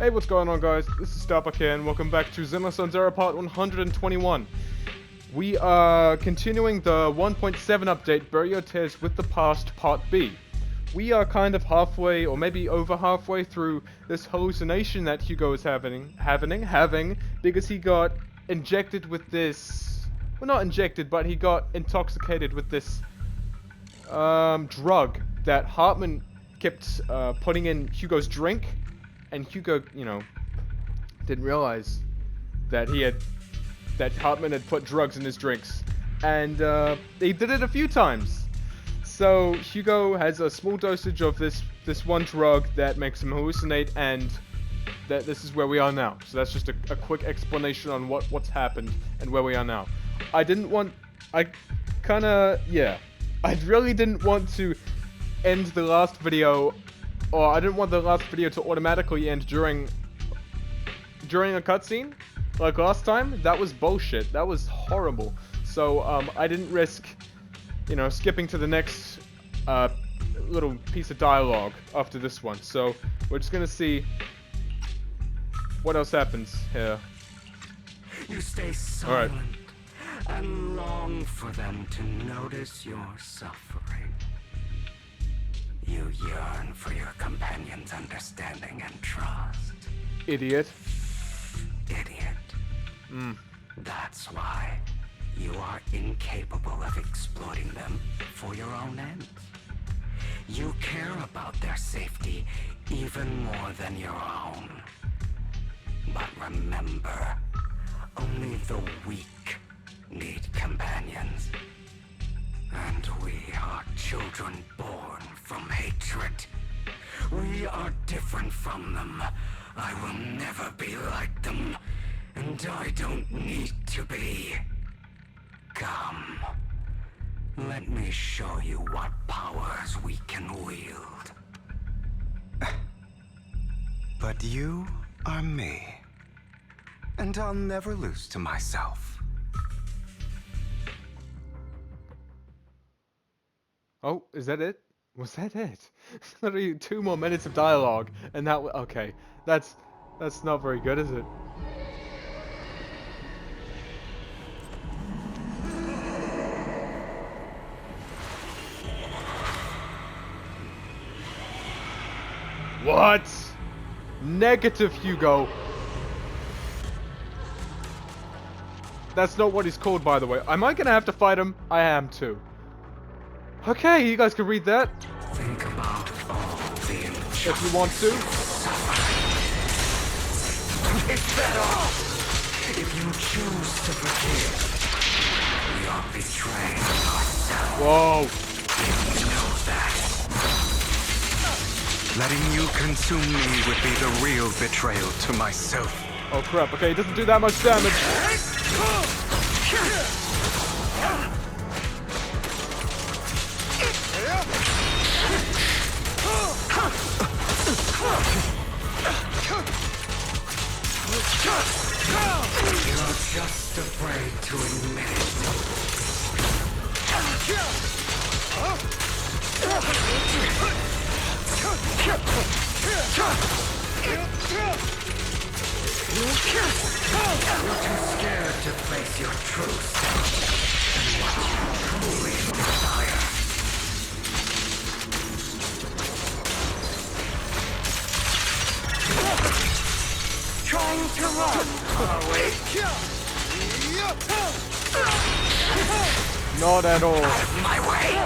Hey, what's going on, guys? This is Starbuck here, and welcome back to Zenless Zone Zero Part 121. We are continuing the 1.7 update, Bury Your Tears with the Past, Part B. We are kind of halfway, or maybe over halfway through this hallucination that Hugo is having, because he got injected with this... Well, not injected, but he got intoxicated with this drug that Hartman kept putting in Hugo's drink. And Hugo, you know, didn't realize that that Hartman had put drugs in his drinks. And they did it a few times. So Hugo has a small dosage of this one drug that makes him hallucinate, and that this is where we are now. So that's just a quick explanation on what's happened and where we are now. I really didn't want to end the last video, or I didn't want the last video to automatically end during a cutscene, like last time. That was bullshit. That was horrible. So I didn't risk, you know, skipping to the next little piece of dialogue after this one. So we're just gonna see what else happens here. You stay silent and long for them to notice your suffering. You yearn for your companion's understanding and trust. Idiot. That's why you are incapable of exploiting them for your own ends. You care about their safety even more than your own. But remember, only the weak need companions. And we are children born from hatred. We are different from them. I will never be like them. And I don't need to be. Come. Let me show you what powers we can wield. But you are me. And I'll never lose to myself. Oh, is that it? Was that it? Literally 2 more minutes of dialogue, and that okay. That's not very good, is it? What? Negative Hugo. That's not what he's called, by the way. Am I gonna have to fight him? I am too. Okay, you guys can read that. Think about all the if you want to. It's better if you choose to forgive. We are betraying ourselves. Whoa. You know that. Letting you consume me would be the real betrayal to myself. Oh crap, okay, it doesn't do that much damage. You're just afraid to admit it. You're too scared to face your true self and what you truly desire. Trying to run, are we? Not at all. Out of my way!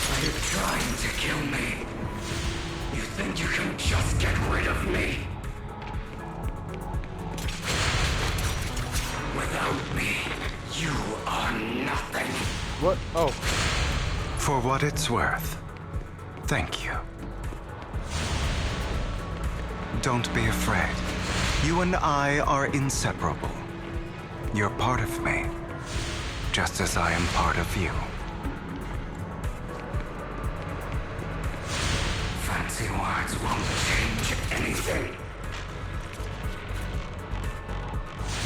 Are you trying to kill me? You think you can just get rid of me? Without me, you are nothing. What? Oh. For what it's worth, thank you. Don't be afraid. You and I are inseparable. You're part of me, just as I am part of you. Fancy words won't change anything.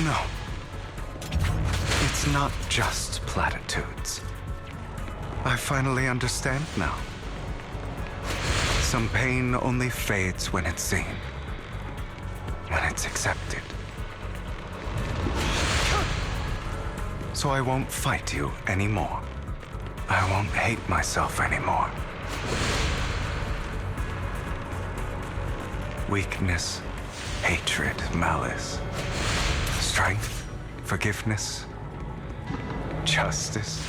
No. It's not just platitudes. I finally understand now. Some pain only fades when it's seen, when it's accepted. So I won't fight you anymore. I won't hate myself anymore. Weakness, hatred, malice, strength, forgiveness, justice.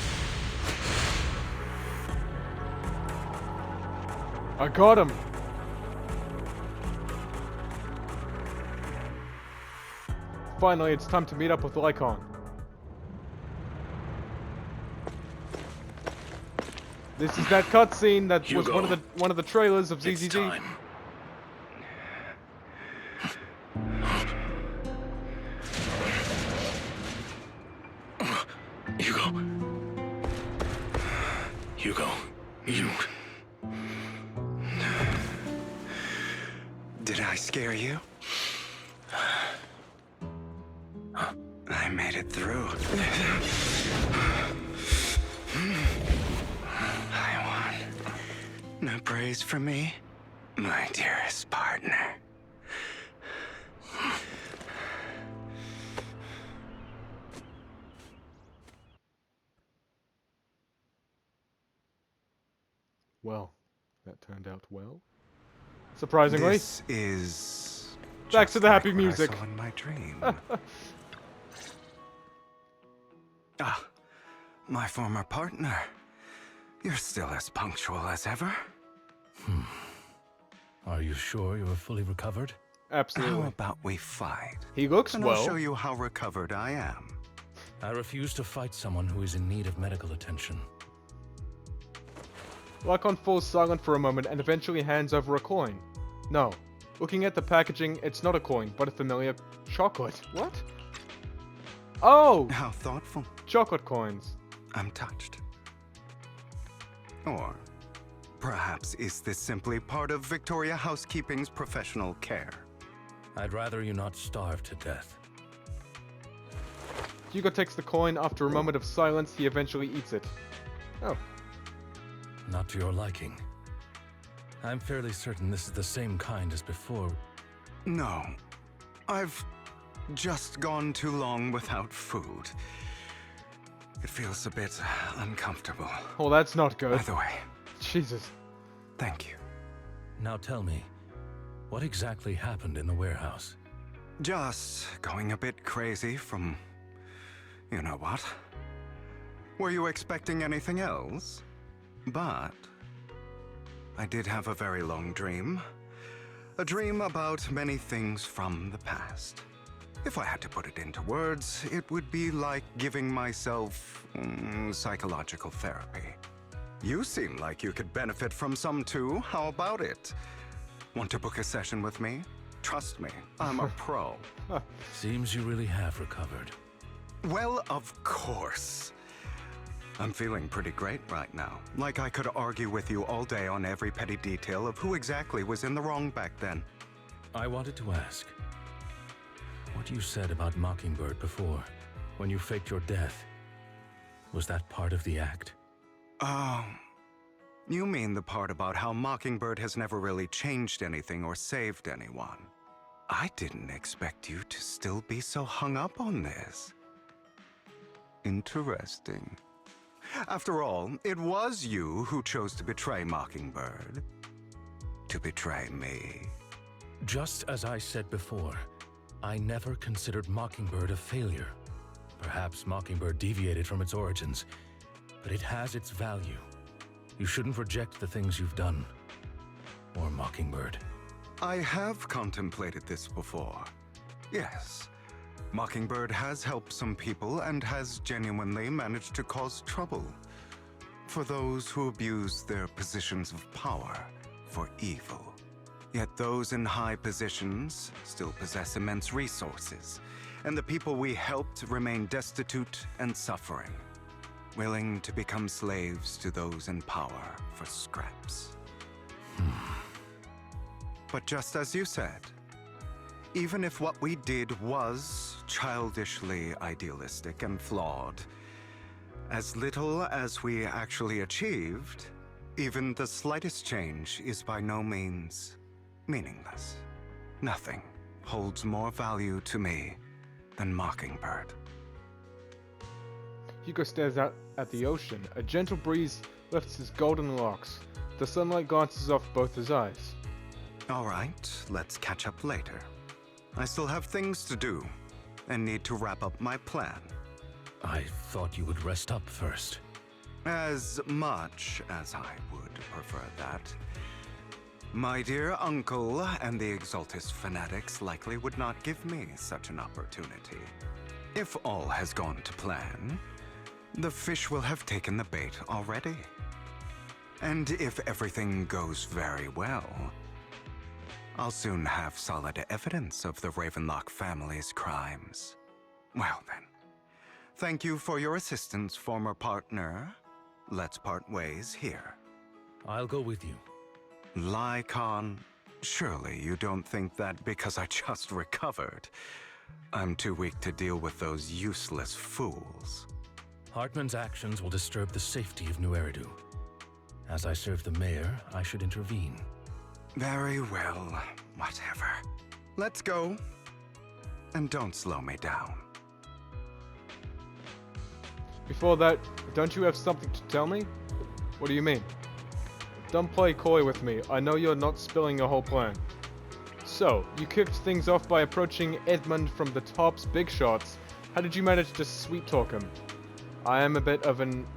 I got him. Finally, it's time to meet up with Lycaon. This is that cutscene that was Hugo, one of the trailers of It's ZZZ. time. Hugo. Hugo, you... Did I scare you? I made it through. I won. No praise for me, my dearest partner. Well, that turned out well. Surprisingly. This is Back just to the happy like what music. I saw in my dream. My former partner. You're still as punctual as ever. Are you sure you're fully recovered? Absolutely. How about we fight? He looks And well. I'll show you how recovered I am. I refuse to fight someone who is in need of medical attention. Lycaon falls silent for a moment and eventually hands over a coin. No. Looking at the packaging, it's not a coin, but a familiar chocolate. What? Oh! How thoughtful. Chocolate coins. I'm touched. Or perhaps is this simply part of Victoria Housekeeping's professional care? I'd rather you not starve to death. Hugo takes the coin. After a moment of silence, he eventually eats it. Oh. Not to your liking. I'm fairly certain this is the same kind as before. No. I've just gone too long without food. It feels a bit uncomfortable. Oh, that's not good. By the way, Jesus. thank you. Now tell me, what exactly happened in the warehouse? Just going a bit crazy from... you know what? Were you expecting anything else? But... I did have a very long dream. A dream about many things from the past. If I had to put it into words, it would be like giving myself psychological therapy. You seem like you could benefit from some too. How about it? Want to book a session with me? Trust me, I'm a pro. Seems you really have recovered. Well, of course. I'm feeling pretty great right now. Like I could argue with you all day on every petty detail of who exactly was in the wrong back then. I wanted to ask, what you said about Mockingbird before, when you faked your death, was that part of the act? Oh, you mean the part about how Mockingbird has never really changed anything or saved anyone. I didn't expect you to still be so hung up on this. Interesting. After all, it was you who chose to betray Mockingbird. To betray me. Just as I said before, I never considered Mockingbird a failure. Perhaps Mockingbird deviated from its origins, but it has its value. You shouldn't reject the things you've done. Or Mockingbird. I have contemplated this before. Yes. Mockingbird has helped some people and has genuinely managed to cause trouble for those who abuse their positions of power for evil. Yet those in high positions still possess immense resources, and the people we helped remain destitute and suffering, willing to become slaves to those in power for scraps. But just as you said, even if what we did was childishly idealistic and flawed, as little as we actually achieved Even the slightest change is by no means meaningless. Nothing holds more value to me than Mockingbird. Hugo stares out at the ocean. A gentle breeze lifts his golden locks. The sunlight glances off both his eyes. All right, let's catch up later. I still have things to do and need to wrap up my plan. I thought you would rest up first. As much as I would prefer that. My dear uncle and the Exaltist fanatics likely would not give me such an opportunity. If all has gone to plan, the fish will have taken the bait already. And if everything goes very well, I'll soon have solid evidence of the Ravenlock family's crimes. Well then, thank you for your assistance, former partner. Let's part ways here. I'll go with you. Lycaon, surely you don't think that because I just recovered, I'm too weak to deal with those useless fools. Hartman's actions will disturb the safety of New Eridu. As I serve the mayor, I should intervene. Very well, whatever. Let's go. And don't slow me down. Before that, don't you have something to tell me? What do you mean? Don't play coy with me. I know you're not spilling your whole plan. So, you kicked things off by approaching Edmund from the top's big shots. How did you manage to sweet-talk him? I am a bit of an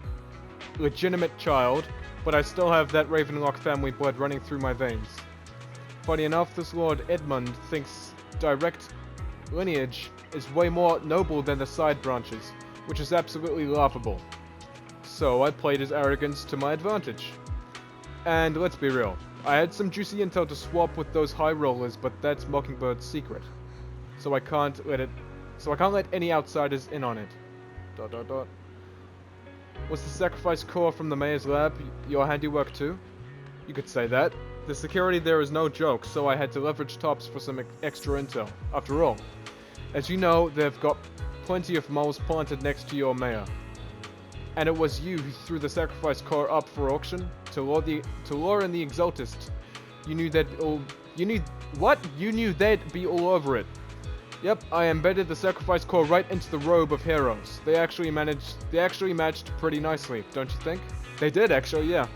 legitimate child, but I still have that Ravenlock family blood running through my veins. Funny enough, this Lord Edmund thinks direct lineage is way more noble than the side branches, which is absolutely laughable. So I played his arrogance to my advantage. And let's be real, I had some juicy intel to swap with those high rollers, but that's Mockingbird's secret. So I can't let any outsiders in on it. ... Was the sacrifice core from the mayor's lab your handiwork too? You could say that. The security there is no joke, so I had to leverage tops for some extra intel. After all, as you know, they've got plenty of moles planted next to your mayor. And it was you who threw the sacrifice core up for auction to lure in the Exaltist. You knew they'd be all over it. Yep, I embedded the sacrifice core right into the robe of heroes. They actually matched pretty nicely, don't you think? They did actually, yeah.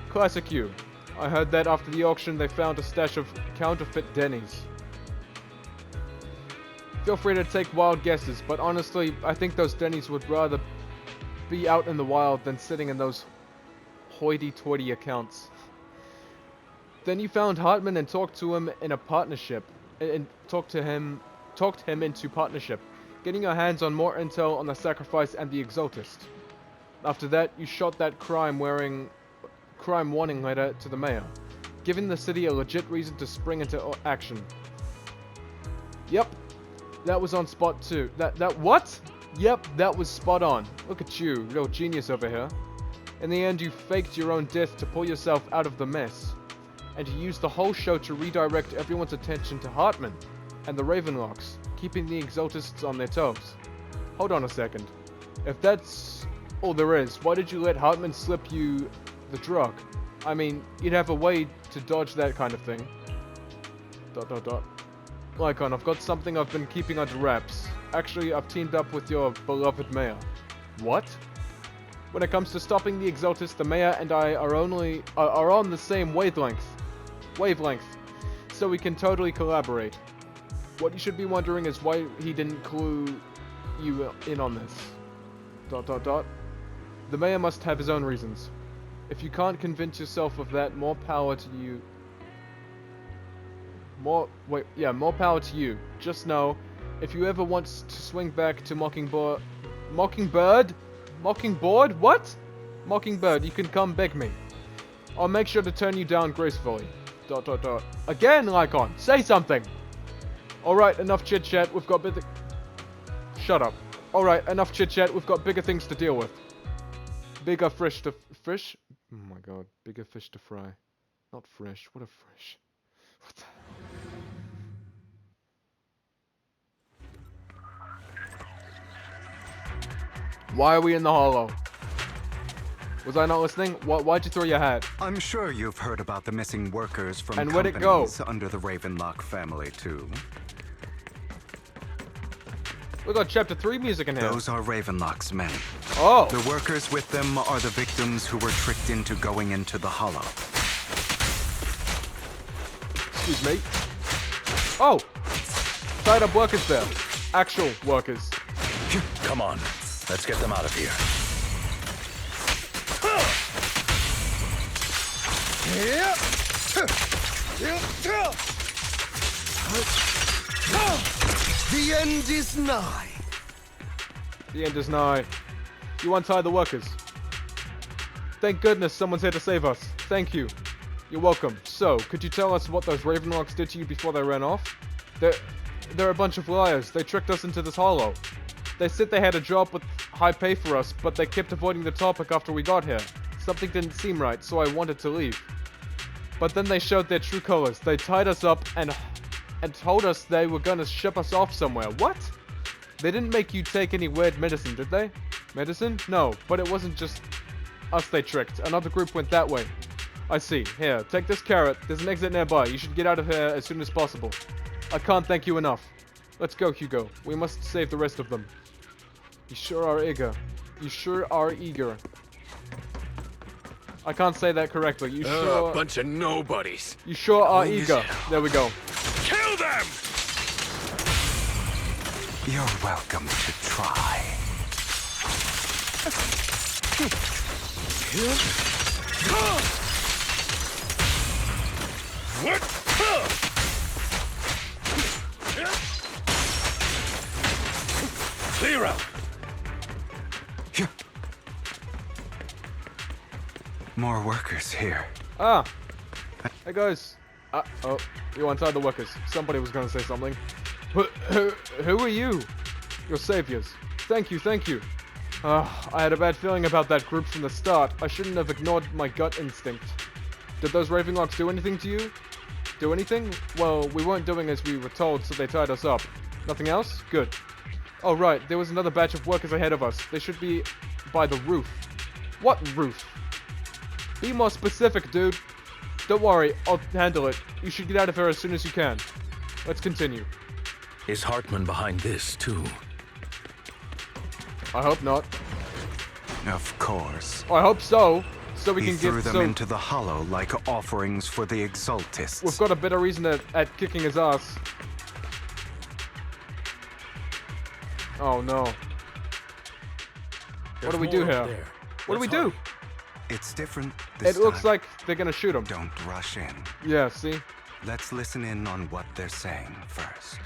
Classic you. I heard that after the auction they found a stash of counterfeit Denny's. Feel free to take wild guesses, but honestly, I think those Denny's would rather be out in the wild than sitting in those hoity-toity accounts. Then you found Hartman and talked to him in a partnership, and talked him into partnership, getting your hands on more intel on the sacrifice and the Exaltist. After that, you shot that crime warning letter to the mayor, giving the city a legit reason to spring into action. Yep, that was on spot too. What? Yep, that was spot on. Look at you, real genius over here. In the end, you faked your own death to pull yourself out of the mess. And you used the whole show to redirect everyone's attention to Hartman and the Ravenlocks, keeping the Exaltists on their toes. Hold on a second. If that's all there is, why did you let Hartman slip you the drug? I mean, you'd have a way to dodge that kind of thing. ... Lycaon, I've got something I've been keeping under wraps. Actually, I've teamed up with your beloved mayor. What? When it comes to stopping the Exaltist, the mayor and I are on the same wavelength. So we can totally collaborate. What you should be wondering is why he didn't clue you in on this. ... The mayor must have his own reasons. If you can't convince yourself of that, more power to you. More power to you. Just know, if you ever want to swing back to Mockingbird, what? Mockingbird, you can come beg me. I'll make sure to turn you down gracefully. ... Again, Lycaon, say something! Alright, enough chit-chat, we've got Shut up. Alright, enough chit-chat, we've got bigger things to deal with. Bigger fish to... Fish? Oh my god, bigger fish to fry. Not fresh, what a fish. What the... Why are we in the hollow? Was I not listening? Why'd you throw your hat? I'm sure you've heard about the missing workers from And where'd it go? companies under the Ravenlock family, too. We got chapter 3 music in here. Those are Ravenlock's men. Oh! The workers with them are the victims who were tricked into going into the Hollow. Excuse me. Oh! Tied up workers there. Actual workers. Come on, let's get them out of here. The end is nigh. The end is nigh. You untie the workers. Thank goodness someone's here to save us. Thank you. You're welcome. So, could you tell us what those Ravenlocks did to you before they ran off? They're a bunch of liars. They tricked us into this hollow. They said they had a job with high pay for us, but they kept avoiding the topic after we got here. Something didn't seem right, so I wanted to leave. But then they showed their true colors. They tied us up and told us they were gonna ship us off somewhere. What? They didn't make you take any weird medicine, did they? Medicine? No, but it wasn't just us they tricked. Another group went that way. I see. Here, take this carrot. There's an exit nearby. You should get out of here as soon as possible. I can't thank you enough. Let's go, Hugo. We must save the rest of them. You sure are eager. You sure are eager. I can't say that correctly. You sure... A bunch of nobodies. You sure are Long as eager. hell. There we go. Kill them! You're welcome to try. What? Clear out. More workers here. Ah. Hey guys. Oh, you untied the workers. Somebody was gonna say something. Who are you? Your saviors. Thank you, thank you. I had a bad feeling about that group from the start. I shouldn't have ignored my gut instinct. Did those Ravenlocks do anything to you? Do anything? Well, we weren't doing as we were told, so they tied us up. Nothing else? Good. Oh right, there was another batch of workers ahead of us. They should be by the roof. What roof? Be more specific, dude. Don't worry, I'll handle it. You should get out of here as soon as you can. Let's continue. Is Hartman behind this, too? I hope not. Of course. I hope so. So we He can threw get them some... into the Hollow like offerings for the Exaltists. We've got a better reason at kicking his ass. Oh no. What do we do here? What do we do? It's different this It looks time. like they're gonna shoot him. Don't rush in. Yeah, see? Let's listen in on what they're saying first.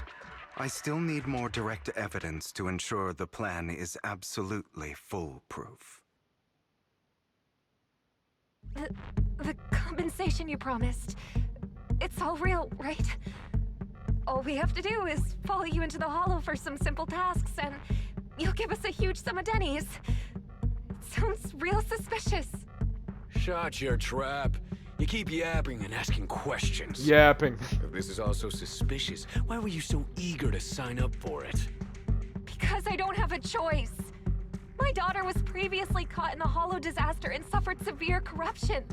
I still need more direct evidence to ensure the plan is absolutely foolproof. The compensation you promised. It's all real, right? All we have to do is follow you into the Hollow for some simple tasks, and you'll give us a huge sum of dennies. It sounds real suspicious. Shut your trap. You keep yapping and asking questions. Yapping. If this is all so suspicious, why were you so eager to sign up for it? Because I don't have a choice. My daughter was previously caught in the Hollow disaster and suffered severe corruption.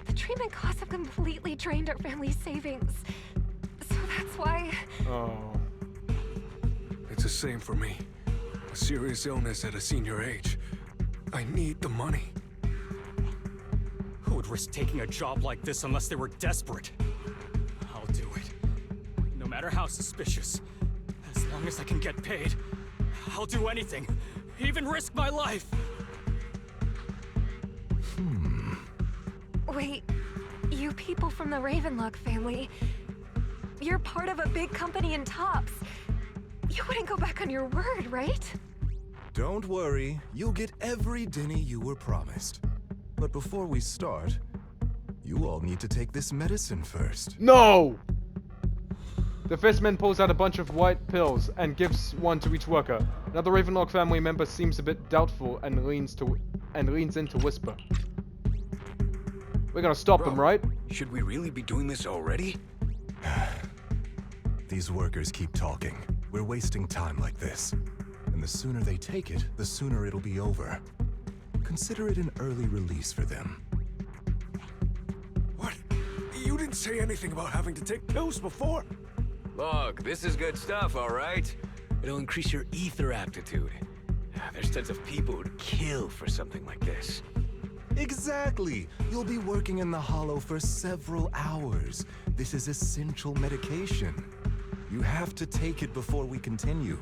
The treatment costs have completely drained our family's savings. So that's why... Oh. It's the same for me. A serious illness at a senior age. I need the money. Who would risk taking a job like this unless they were desperate? I'll do it. No matter how suspicious. As long as I can get paid, I'll do anything. Even risk my life. Wait, you people from the Ravenlock family, you're part of a big company in Tops. You wouldn't go back on your word, right? Don't worry, you'll get every denny you were promised. But before we start, you all need to take this medicine first. No! The fistman pulls out a bunch of white pills and gives one to each worker. Another Ravenlock family member seems a bit doubtful and leans in to whisper. We're gonna stop them, right? Should we really be doing this already? These workers keep talking. We're wasting time like this. And the sooner they take it, the sooner it'll be over. consider it an early release for them. What? You didn't say anything about having to take pills before. Look, this is good stuff, all right? It'll increase your ether aptitude. There's tons of people who'd kill for something like this. Exactly! You'll be working in the Hollow for several hours. This is essential medication. You have to take it before we continue.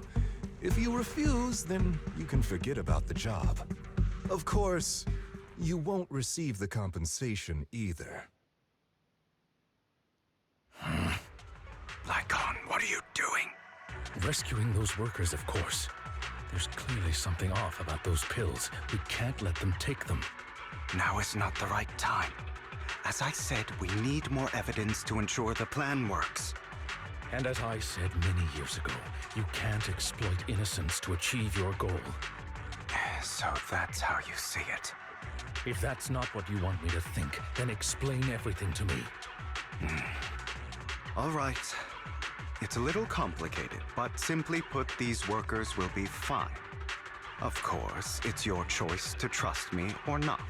If you refuse, then you can forget about the job. Of course, you won't receive the compensation either. Lycaon, what are you doing? Rescuing those workers, of course. There's clearly something off about those pills. We can't let them take them. Now is not the right time. As I said, we need more evidence to ensure the plan works. And as I said many years ago, you can't exploit innocence to achieve your goal. So that's how you see it. If that's not what you want me to think, then explain everything to me. All right. It's a little complicated, but simply put, these workers will be fine. Of course, it's your choice to trust me or not.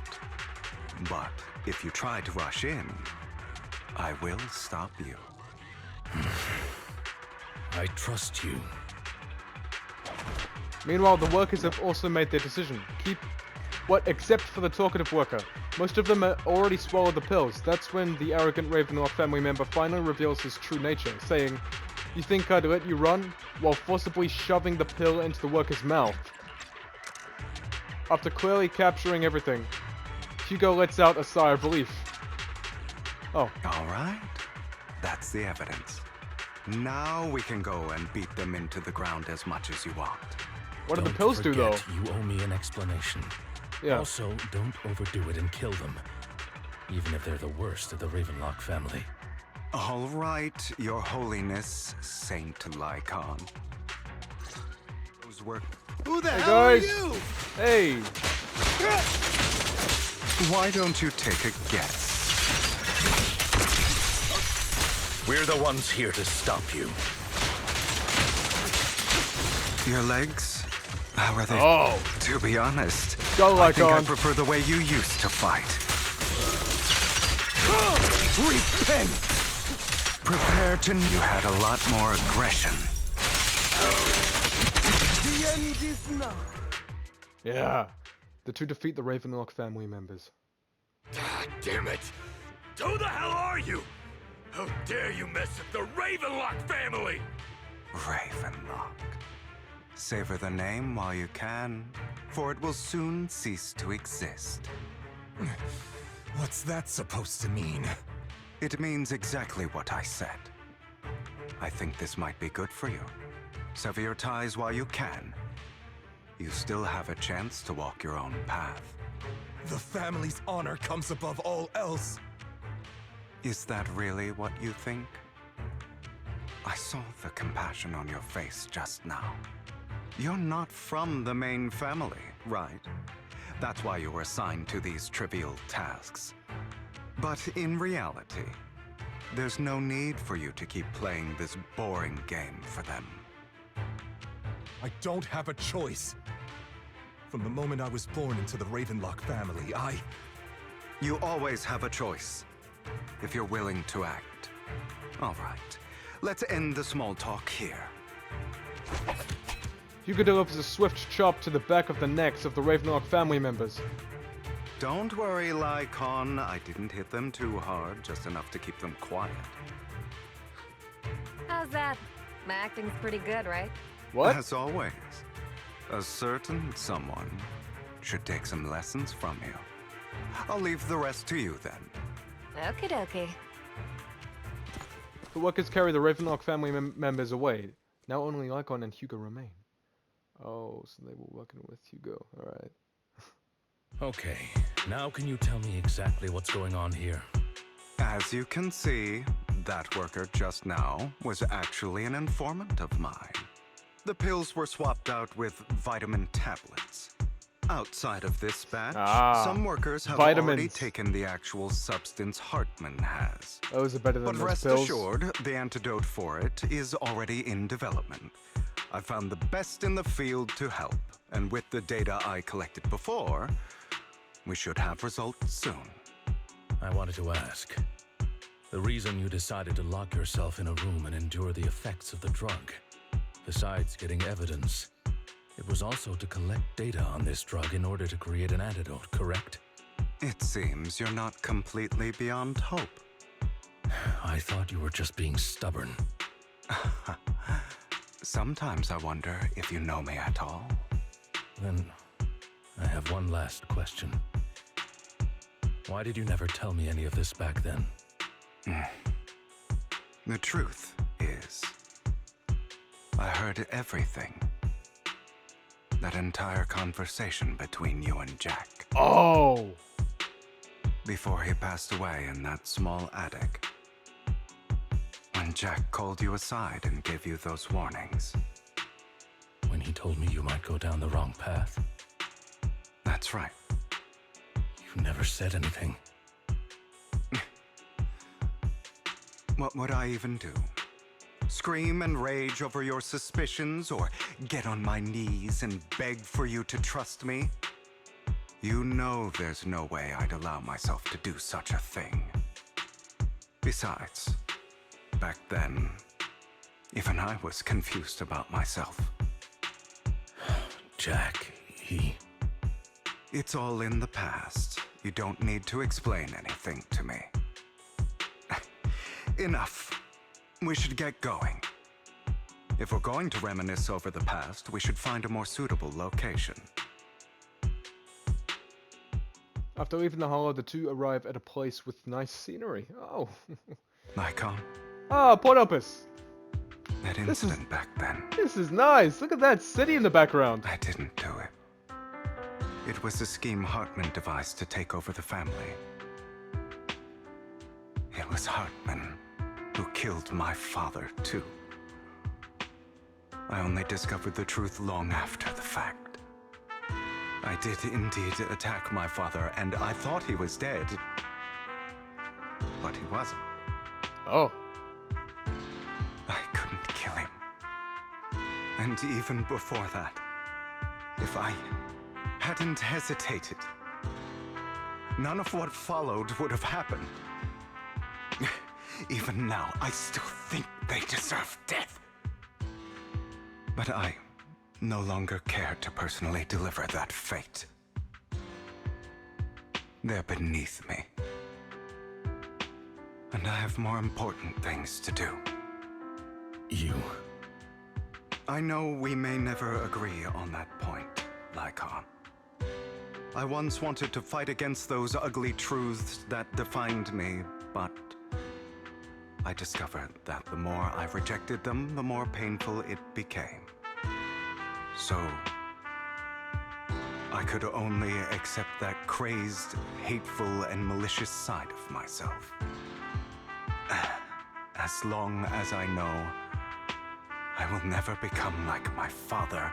But if you try to rush in, I will stop you. I trust you. Meanwhile, the workers have also made their decision. Except for the talkative worker. Most of them have already swallowed the pills. That's when the arrogant Ravenlock family member finally reveals his true nature, saying, "You think I'd let you run?" while forcibly shoving the pill into the worker's mouth. After clearly capturing everything, Hugo lets out a sigh of relief. Oh. All right. That's the evidence. Now we can go and beat them into the ground as much as you want. What do the pills do, though? You owe me an explanation. Yeah. Also, don't overdo it and kill them. Even if they're the worst of the Ravenlock family. All right, Your Holiness, Saint Lycaon. Those were... Who the Hey hell guys! are you? Hey! Why don't you take a guess? We're the ones here to stop you. Your legs? How are they? Oh! To be honest, Go, I think I Lycaon. prefer the way you used to fight. Repent! Prepare to... You had a lot more aggression. The end is now. Yeah. The two defeat the Ravenlock family members. God damn it! Who the hell are you? How dare you mess with the Ravenlock family? Ravenlock. Savor the name while you can, for it will soon cease to exist. What's that supposed to mean? It means exactly what I said. I think this might be good for you. Sever your ties while you can. You still have a chance to walk your own path. The family's honor comes above all else. Is that really what you think? I saw the compassion on your face just now. You're not from the main family, right? That's why you were assigned to these trivial tasks. But in reality, there's no need for you to keep playing this boring game for them. I don't have a choice. From the moment I was born into the Ravenlock family, You always have a choice, if you're willing to act. All right, let's end the small talk here. Hugo delivers a swift chop to the back of the necks of the Ravenlock family members. Don't worry, Lycaon. I didn't hit them too hard, just enough to keep them quiet. How's that? My acting's pretty good, right? What? As always, a certain someone should take some lessons from you. I'll leave the rest to you then. Okie dokie. The workers carry the Ravenlock family members away. Now only Lycaon and Hugo remain. Oh, so they were working with Hugo. Alright. Okay, now can you tell me exactly what's going on here? As you can see, that worker just now was actually an informant of mine. The pills were swapped out with vitamin tablets. Outside of this batch, some workers have already taken the actual substance Hartman has. Those are better than But those rest pills. assured, the antidote for it is already in development. I found the best in the field to help, and with the data I collected before, We should have results soon. I wanted to ask. The reason you decided to lock yourself in a room and endure the effects of the drug, besides getting evidence, it was also to collect data on this drug in order to create an antidote, correct? It seems you're not completely beyond hope. I thought you were just being stubborn. Sometimes I wonder if you know me at all. Then, I have one last question. Why did you never tell me any of this back then? The truth is, I heard everything. That entire conversation between you and Jack. Oh! Before he passed away in that small attic. When Jack called you aside and gave you those warnings. When he told me you might go down the wrong path? That's right. You never said anything. What would I even do? Scream and rage over your suspicions, or get on my knees and beg for you to trust me? You know there's no way I'd allow myself to do such a thing. Besides, back then, even I was confused about myself. Jack, he... It's all in the past. You don't need to explain anything to me. Enough. We should get going. If we're going to reminisce over the past, we should find a more suitable location. After leaving the hollow, the two arrive at a place with nice scenery. Oh. Lycaon, Ah, Port Opus. that incident back then, This is nice. Look at that city in the background. I didn't do it. It was a scheme Hartman devised to take over the family. It was Hartman who killed my father, too. I only discovered the truth long after the fact. I did indeed attack my father, and I thought he was dead. But he wasn't. Oh. I couldn't kill him. And even before that, if I hadn't hesitated, none of what followed would have happened. Even now, I still think they deserve death. But I no longer care to personally deliver that fate. They're beneath me. And I have more important things to do. You... I know we may never agree on that point, Lycaon. I once wanted to fight against those ugly truths that defined me, but I discovered that the more I rejected them, the more painful it became. So, I could only accept that crazed, hateful, and malicious side of myself. As long as I know I will never become like my father,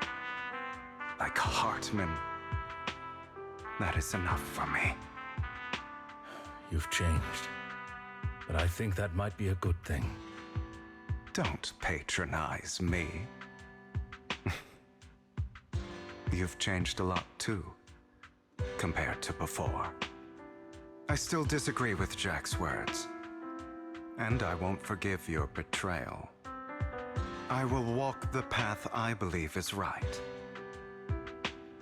like Hartman, that is enough for me. You've changed. But I think that might be a good thing. Don't patronize me. You've changed a lot too, compared to before. I still disagree with Jack's words, and I won't forgive your betrayal. I will walk the path I believe is right,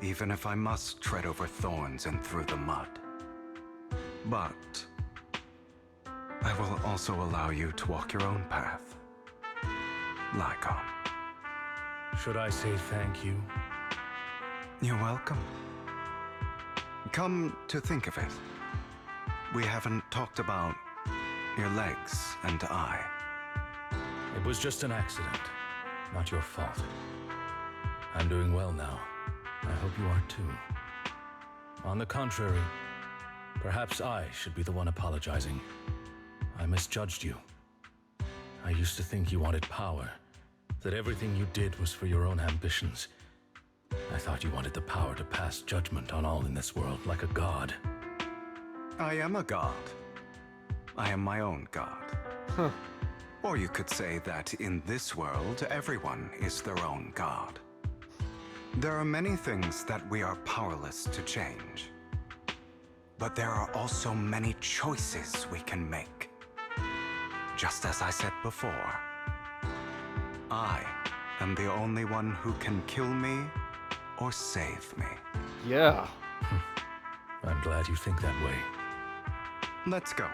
even if I must tread over thorns and through the mud. But I will also allow you to walk your own path, Lycaon. Should I say thank you? You're welcome. Come to think of it, we haven't talked about your legs and eye. It was just an accident, not your fault. I'm doing well now. I hope you are too. On the contrary, perhaps I should be the one apologizing. I misjudged you. I used to think you wanted power, that everything you did was for your own ambitions. I thought you wanted the power to pass judgment on all in this world like a god. I am a god. I am my own god. Huh. Or you could say that in this world, everyone is their own god. There are many things that we are powerless to change. But there are also many choices we can make. Just as I said before, I am the only one who can kill me or save me. Yeah. I'm glad you think that way. Let's go.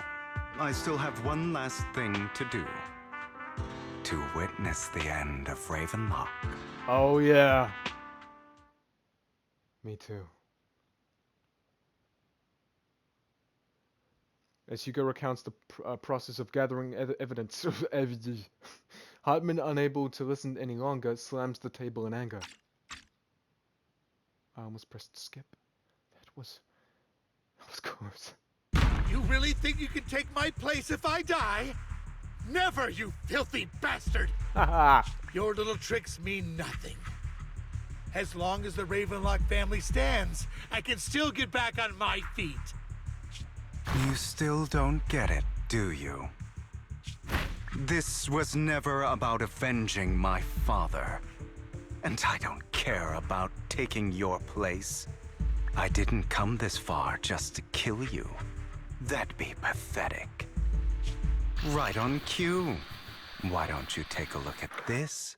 I still have one last thing to do. To witness the end of Ravenlock. Oh, yeah. Me too. As Hugo recounts the process of gathering evidence, Hartman, unable to listen any longer, slams the table in anger. I almost pressed skip. That was close. You really think you can take my place if I die? Never, you filthy bastard! Haha. Your little tricks mean nothing. As long as the Ravenlock family stands, I can still get back on my feet. You still don't get it, do you? This was never about avenging my father. And I don't care about taking your place. I didn't come this far just to kill you. That'd be pathetic. Right on cue. Why don't you take a look at this,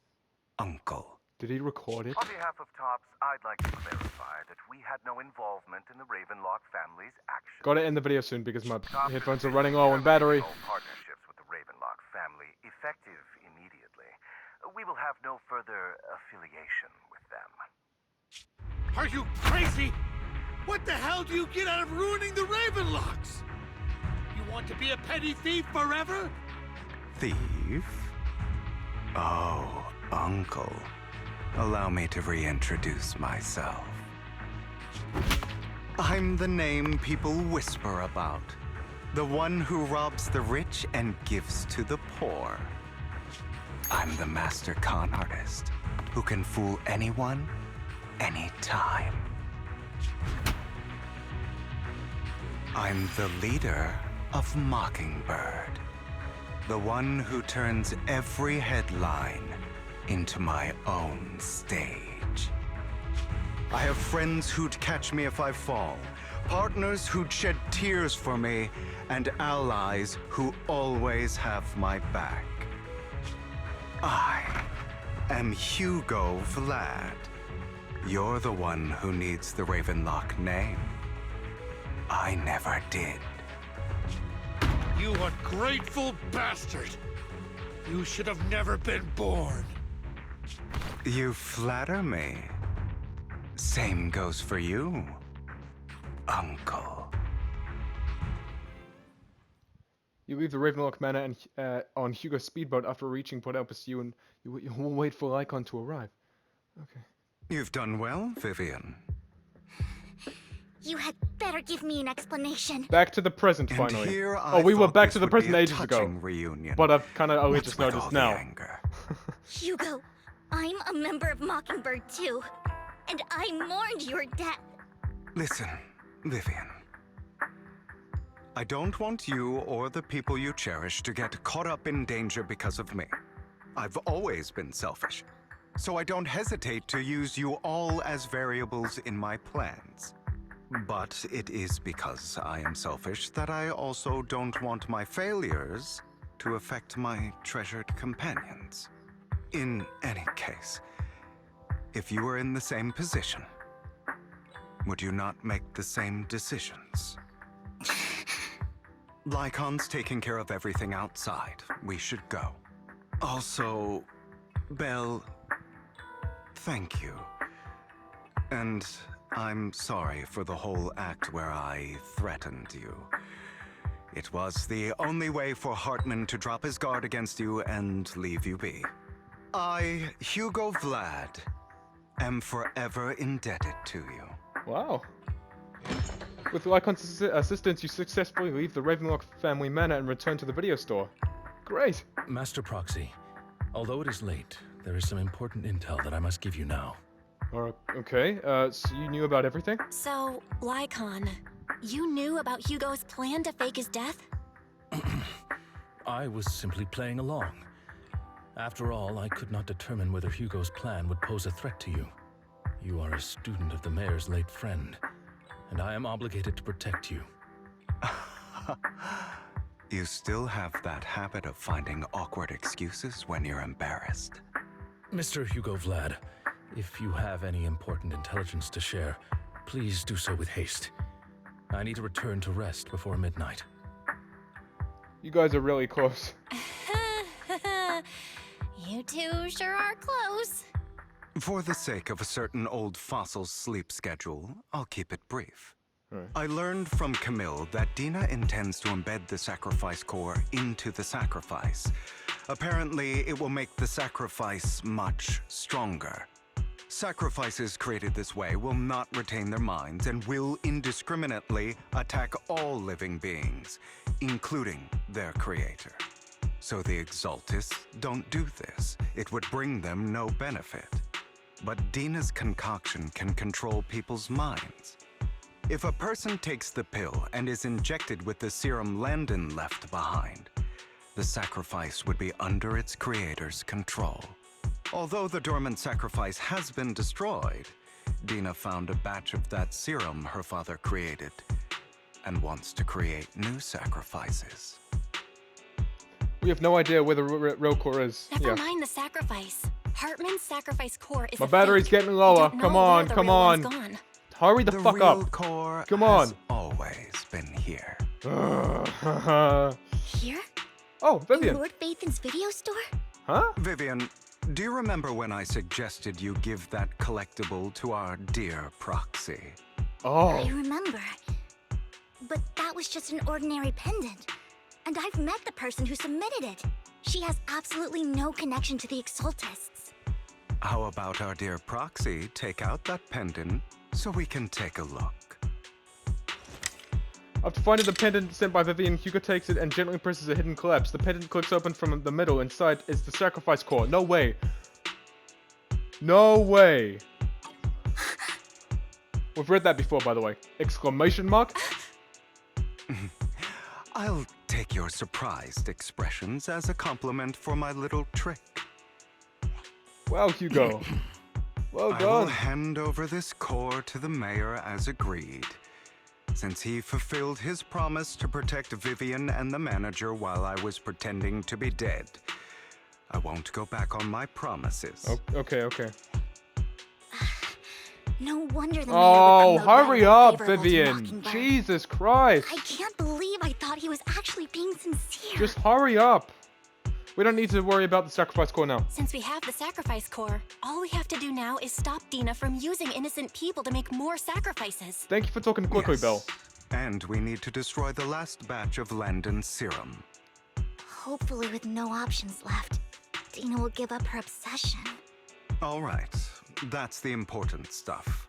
Uncle? Did he record it? On behalf of Tops, I'd like to clarify that we had no involvement in the Ravenlock family's actions. Gotta end the video soon because my Tops headphones is are running low on battery. all partnerships with the Ravenlock family effective immediately. We will have no further affiliation with them. Are you crazy? What the hell do you get out of ruining the Ravenlocks? You want to be a petty thief forever? Thief? Oh, Uncle. Allow me to reintroduce myself. I'm the name people whisper about. The one who robs the rich and gives to the poor. I'm the master con artist who can fool anyone, anytime. I'm the leader of Mockingbird. The one who turns every headline into my own stage. I have friends who'd catch me if I fall, partners who'd shed tears for me, and allies who always have my back. I am Hugo Vlad. You're the one who needs the Ravenlock name. I never did. You ungrateful bastard! You should have never been born. You flatter me. Same goes for you, Uncle. You leave the Ravenlock Manor and on Hugo's speedboat after reaching Port El Pursuit, and you will wait for Lycaon to arrive. Okay. You've done well, Vivian. You had better give me an explanation. Back to the present, And finally. here Oh, I we were thought back this to the would be present a ages ago. touching reunion. But I've kind of only What's just with noticed all the now. anger? Hugo, I'm a member of Mockingbird too. And I mourned your death. Listen, Vivian. I don't want you or the people you cherish to get caught up in danger because of me. I've always been selfish, so I don't hesitate to use you all as variables in my plans. But it is because I am selfish that I also don't want my failures to affect my treasured companions. In any case, if you were in the same position, would you not make the same decisions? Lycaon's taking care of everything outside. We should go. Also, Belle, thank you. And I'm sorry for the whole act where I threatened you. It was the only way for Hartman to drop his guard against you and leave you be. I, Hugo Vlad, am forever indebted to you. Wow. With Lycaon's assistance, you successfully leave the Ravenlock family manor and return to the video store. Great. Master Proxy, although it is late, there is some important intel that I must give you now. Okay, so you knew about everything? So, Lycaon, you knew about Hugo's plan to fake his death? I was simply playing along. After all, I could not determine whether Hugo's plan would pose a threat to you. You are a student of the mayor's late friend, and I am obligated to protect you. You still have that habit of finding awkward excuses when you're embarrassed. Mr. Hugo Vlad, if you have any important intelligence to share, please do so with haste. I need to return to rest before midnight. You guys are really close. You two sure are close. For the sake of a certain old fossil's sleep schedule, I'll keep it brief. Right. I learned from Camille that Dina intends to embed the sacrifice core into the sacrifice. Apparently, it will make the sacrifice much stronger. Sacrifices created this way will not retain their minds and will indiscriminately attack all living beings, including their creator. So the Exaltists don't do this. It would bring them no benefit. But Dina's concoction can control people's minds. If a person takes the pill and is injected with the serum Landon left behind, the sacrifice would be under its creator's control. Although the dormant sacrifice has been destroyed, Dina found a batch of that serum her father created and wants to create new sacrifices. We have no idea where the real core is. Never mind the sacrifice. Hartman's sacrifice core is My a battery's fake. getting lower. We don't Come know where on, the come real one's on. gone. Hurry the fuck real up. Core Come on. has always been here. Here? Oh, In Vivian. Lord Phaethon's video store? Huh? Vivian, do you remember when I suggested you give that collectible to our dear proxy? I Oh. remember. But that was just an ordinary pendant. And I've met the person who submitted it. She has absolutely no connection to the Exaltists. How about our dear proxy take out that pendant so we can take a look? After finding the pendant sent by Vivian, Hugo takes it and gently presses a hidden collapse. The pendant clicks open from the middle. Inside is the sacrifice core. No way. No way. We've read that before, by the way. Exclamation mark? I'll take your surprised expressions as a compliment for my little trick. Wow, Hugo. Well I will done. hand over this core to the mayor as agreed. Since he fulfilled his promise to protect Vivian and the manager while I was pretending to be dead, I won't go back on my promises. Okay, okay. No wonder the mayor Oh, would promote hurry that up, favorable to Vivian. Mockingbird. Jesus Christ. I can't believe I thought he was actually being sincere. Just hurry up. We don't need to worry about the sacrifice core now. Since we have the sacrifice core, all we have to do now is stop Dina from using innocent people to make more sacrifices. Thank you for talking quickly, Yes. Belle. And we need to destroy the last batch of Landon's serum. Hopefully with no options left, Dina will give up her obsession. All right, that's the important stuff.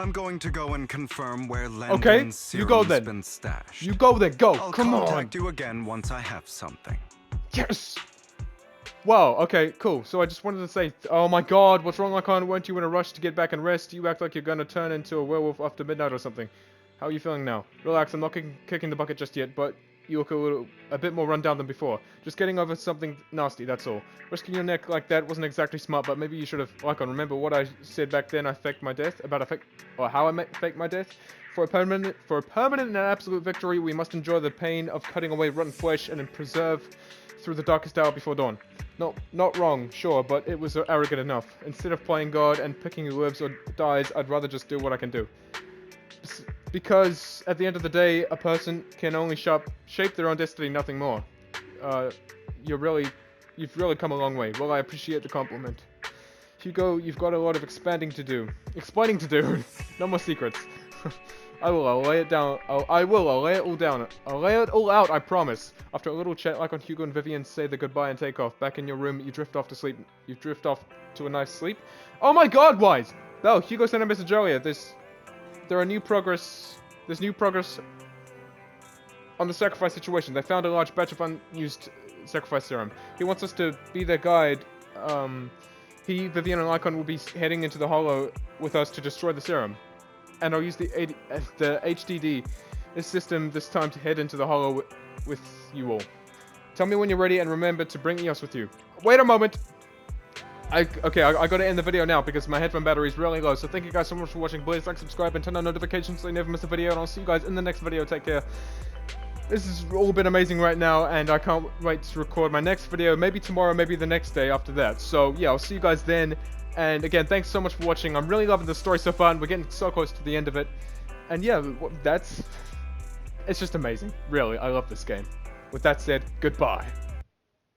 I'm going to go and confirm where Landon's you go serum's then. been stashed. You go then, go. I'll Come on. contact you again once I have something. Yes. Wow, okay, cool. So I just wanted to say, oh my god, what's wrong, Lycaon? Weren't you in a rush to get back and rest? You act like you're gonna turn into a werewolf after midnight or something. How are you feeling now? Relax, I'm not kicking the bucket just yet, but you look a bit more run down than before. Just getting over something nasty, that's all. Risking your neck like that wasn't exactly smart, but maybe you should have, Lycaon, remember what I said back then I faked my death? Or how I faked my death? For a permanent and absolute victory, we must enjoy the pain of cutting away rotten flesh and then preserve through the darkest hour before dawn. Not wrong, sure, but it was arrogant enough. Instead of playing God and picking who lives or dies, I'd rather just do what I can do. Because at the end of the day, a person can only shape their own destiny, nothing more. You've really come a long way. Well, I appreciate the compliment. Hugo, you've got a lot of explaining to do. No more secrets. I'll lay it down. I'll lay it all down. I'll lay it all out, I promise. After a little chat, Lycaon, Hugo, and Vivian say the goodbye and take off. Back in your room, you drift off to sleep. You drift off to a nice sleep. Oh my god, Wise! No, Hugo sent a message earlier. There's new progress on the sacrifice situation. They found a large batch of unused sacrifice serum. He wants us to be their guide. He, Vivian, and Lycaon will be heading into the Hollow with us to destroy the serum. And I'll use the HDD system this time to head into the Hollow with you all. Tell me when you're ready and remember to bring Eos with you. Wait a moment! I gotta end the video now because my headphone battery is really low. So thank you guys so much for watching. Please like, subscribe, and turn on notifications so you never miss a video. And I'll see you guys in the next video. Take care. this has all been amazing right now, and I can't wait to record my next video, maybe tomorrow, maybe the next day after that. So yeah, I'll see you guys then. And again, thanks so much for watching. I'm really loving the story so far, and we're getting so close to the end of it. And yeah, it's just amazing. Really, I love this game. With that said, goodbye.